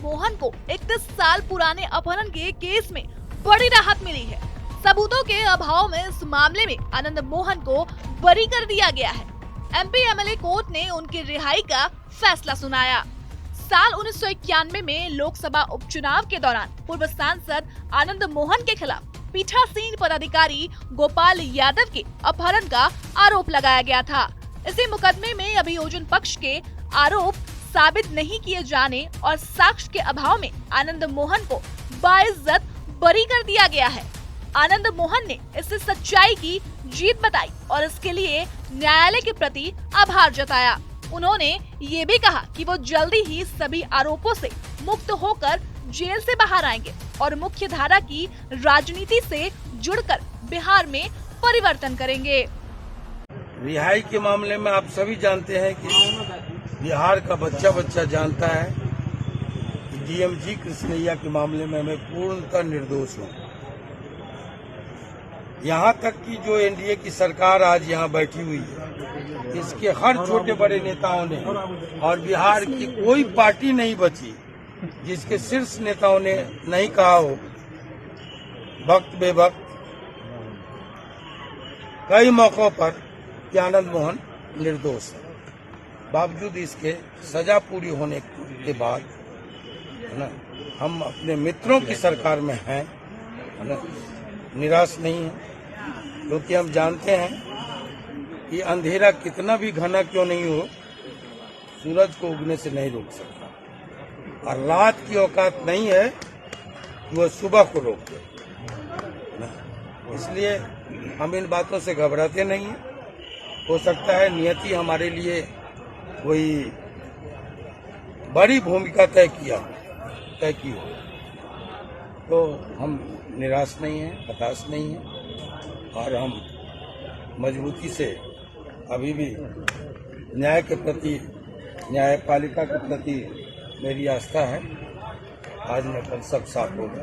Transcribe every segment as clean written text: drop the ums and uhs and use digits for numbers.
मोहन को 31 साल पुराने अपहरण के केस में बड़ी राहत मिली है। सबूतों के अभाव में इस मामले में आनंद मोहन को बरी कर दिया गया है। एमपी एमएलए कोर्ट ने उनकी रिहाई का फैसला सुनाया। साल 1991 में लोकसभा उपचुनाव के दौरान पूर्व सांसद आनंद मोहन के खिलाफ पीठासीन पदाधिकारी गोपाल यादव के अपहरण का आरोप लगाया गया था। इसी मुकदमे में अभियोजन पक्ष के आरोप साबित नहीं किए जाने और साक्ष्य के अभाव में आनंद मोहन को बाइज्जत बरी कर दिया गया है। आनंद मोहन ने इसे सच्चाई की जीत बताई और इसके लिए न्यायालय के प्रति आभार जताया। उन्होंने ये भी कहा कि वो जल्दी ही सभी आरोपों से मुक्त होकर जेल से बाहर आएंगे और मुख्य धारा की राजनीति से जुड़कर बिहार में परिवर्तन करेंगे। रिहाई के मामले में आप सभी जानते हैं कि बिहार का बच्चा बच्चा जानता है कि डीएम जी कृष्णैया के मामले में मैं पूर्णतः निर्दोष हूँ। यहाँ तक कि जो एनडीए की सरकार आज यहाँ बैठी हुई है, इसके हर छोटे बड़े नेताओं ने और बिहार की कोई पार्टी नहीं बची जिसके शीर्ष नेताओं ने नहीं कहा हो वक्त बेवक्त कई मौकों पर कि आनंद मोहन निर्दोष है। बावजूद इसके सजा पूरी होने के बाद है ना, हम अपने मित्रों की सरकार में हैं, है ना, निराश नहीं है, क्योंकि हम जानते हैं कि अंधेरा कितना भी घना क्यों नहीं हो, सूरज को उगने से नहीं रोक सकता और रात की औकात नहीं है कि वह सुबह को रोक दे। इसलिए हम इन बातों से घबराते नहीं हैं। हो सकता है नियति हमारे लिए कोई बड़ी भूमिका तय की हो, तो हम निराश नहीं हैं, हताश नहीं हैं और हम मजबूती से अभी भी न्याय के प्रति, न्यायपालिका के प्रति मेरी आस्था है। आज मैं कल सब साफ होगा।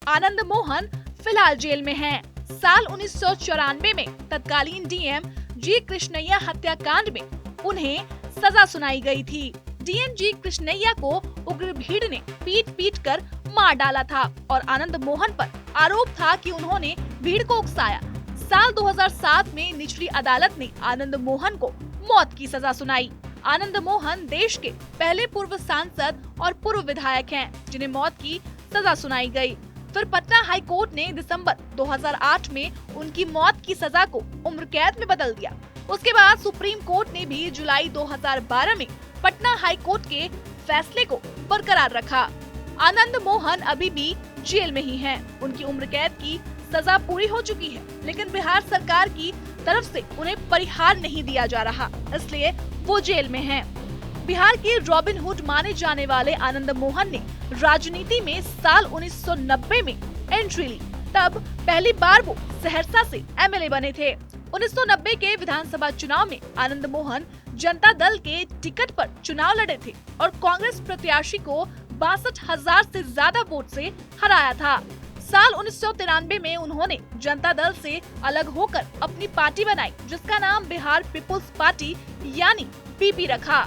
आनंद मोहन फिलहाल जेल में हैं। साल 1994 में तत्कालीन डीएम जी कृष्णैया हत्याकांड में उन्हें सजा सुनाई गई थी। डीएम जी कृष्णैया को उग्र भीड़ ने पीट कर मार डाला था और आनंद मोहन पर आरोप था कि उन्होंने भीड़ को उकसाया। साल 2007 में निचली अदालत ने आनंद मोहन को मौत की सजा सुनाई। आनंद मोहन देश के पहले पूर्व सांसद और पूर्व विधायक हैं, जिन्हें मौत की सजा सुनाई गई। फिर पटना हाई कोर्ट ने दिसंबर 2008 में उनकी मौत की सजा को उम्र कैद में बदल दिया। उसके बाद सुप्रीम कोर्ट ने भी जुलाई 2012 में पटना हाई कोर्ट के फैसले को बरकरार रखा। आनंद मोहन अभी भी जेल में ही हैं। उनकी उम्र कैद की सजा पूरी हो चुकी है, लेकिन बिहार सरकार की तरफ से उन्हें परिहार नहीं दिया जा रहा, इसलिए वो जेल में हैं। बिहार के रॉबिन हुड माने जाने वाले आनंद मोहन ने राजनीति में साल 1990 में एंट्री ली। तब पहली बार वो सहरसा से एमएलए बने थे। 1990 के विधानसभा चुनाव में आनंद मोहन जनता दल के टिकट पर चुनाव लड़े थे और कांग्रेस प्रत्याशी को 62,000 से ज्यादा वोट से हराया था। साल 1993 में उन्होंने जनता दल से अलग होकर अपनी पार्टी बनाई, जिसका नाम बिहार पीपुल्स पार्टी यानी पीपी रखा।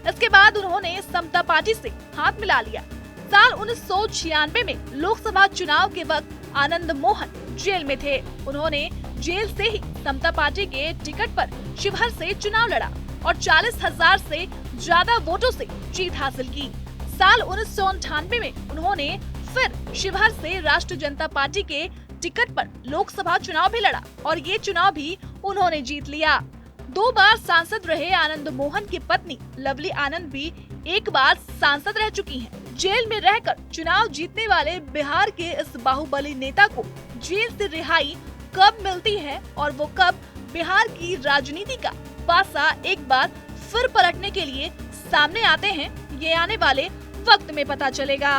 इसके बाद उन्होंने समता पार्टी से हाथ मिला लिया। साल 1996 में लोकसभा चुनाव के वक्त आनंद मोहन जेल में थे। उन्होंने जेल से ही समता पार्टी के टिकट पर शिवहर से चुनाव लड़ा और 40,000 से ज्यादा वोटों से जीत हासिल की। साल 1998 में उन्होंने फिर शिवहर से राष्ट्रीय जनता पार्टी के टिकट पर लोकसभा चुनाव भी लड़ा और ये चुनाव भी उन्होंने जीत लिया। 2 बार सांसद रहे आनंद मोहन की पत्नी लवली आनंद भी एक बार सांसद रह चुकी हैं। जेल में रहकर चुनाव जीतने वाले बिहार के इस बाहुबली नेता को जेल से रिहाई कब मिलती है और वो कब बिहार की राजनीति का पासा एक बार फिर पलटने के लिए सामने आते हैं, ये आने वाले वक्त में पता चलेगा।